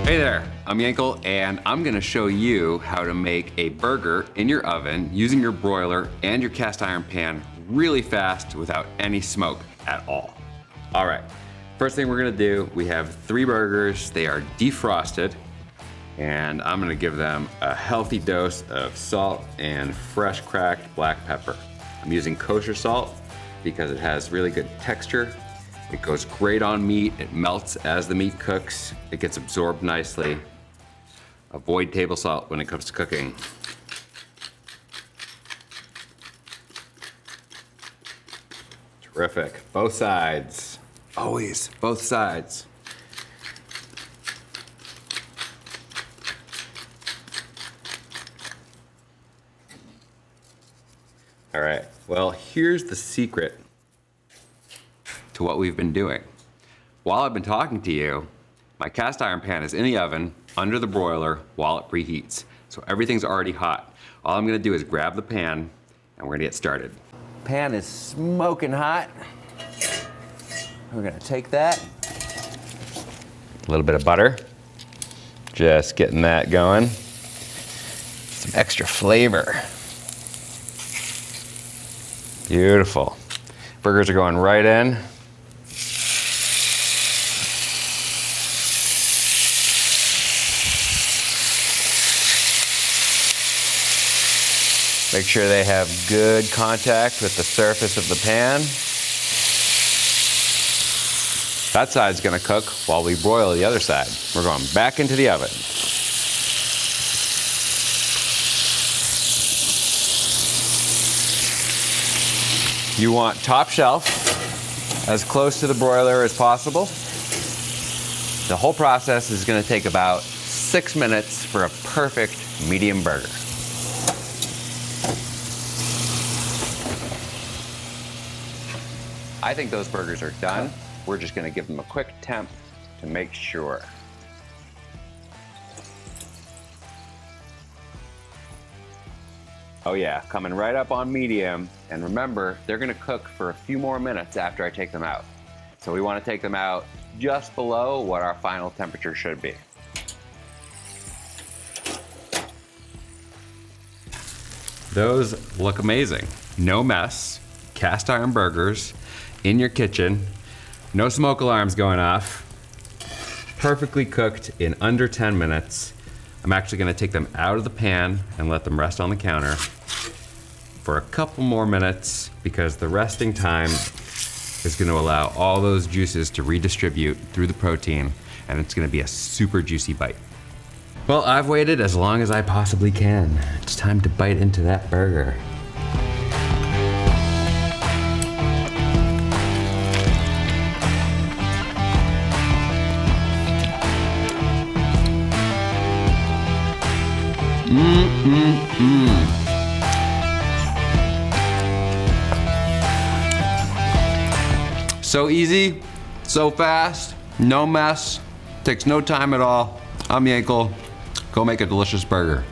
Hey there, I'm Yankel, and I'm gonna show you how to make a burger in your oven using your broiler and your cast iron pan really fast without any smoke at all. All right, first thing we're gonna do, we have 3 burgers. They are defrosted, and I'm gonna give them a healthy dose of salt and fresh cracked black pepper. I'm using kosher salt because it has really good texture. It goes great on meat, it melts as the meat cooks, it gets absorbed nicely. Avoid table salt when it comes to cooking. Terrific, both sides. Always, both sides. All right, well, here's the secret to what we've been doing. While I've been talking to you, my cast iron pan is in the oven under the broiler while it preheats. So everything's already hot. All I'm gonna do is grab the pan and we're gonna get started. Pan is smoking hot. We're gonna take that. A little bit of butter. Just getting that going. Some extra flavor. Beautiful. Burgers are going right in. Make sure they have good contact with the surface of the pan. That side's gonna cook while we broil the other side. We're going back into the oven. You want top shelf, as close to the broiler as possible. The whole process is gonna take about 6 minutes for a perfect medium burger. I think those burgers are done. We're just gonna give them a quick temp to make sure. Oh yeah, coming right up on medium. And remember, they're gonna cook for a few more minutes after I take them out. So we wanna take them out just below what our final temperature should be. Those look amazing. No mess, cast iron burgers in your kitchen, no smoke alarms going off, perfectly cooked in under 10 minutes. I'm actually gonna take them out of the pan and let them rest on the counter for a couple more minutes because the resting time is gonna allow all those juices to redistribute through the protein, and it's gonna be a super juicy bite. Well, I've waited as long as I possibly can. It's time to bite into that burger. So easy, so fast, no mess, takes no time at all. I'm Yankel. Go make a delicious burger.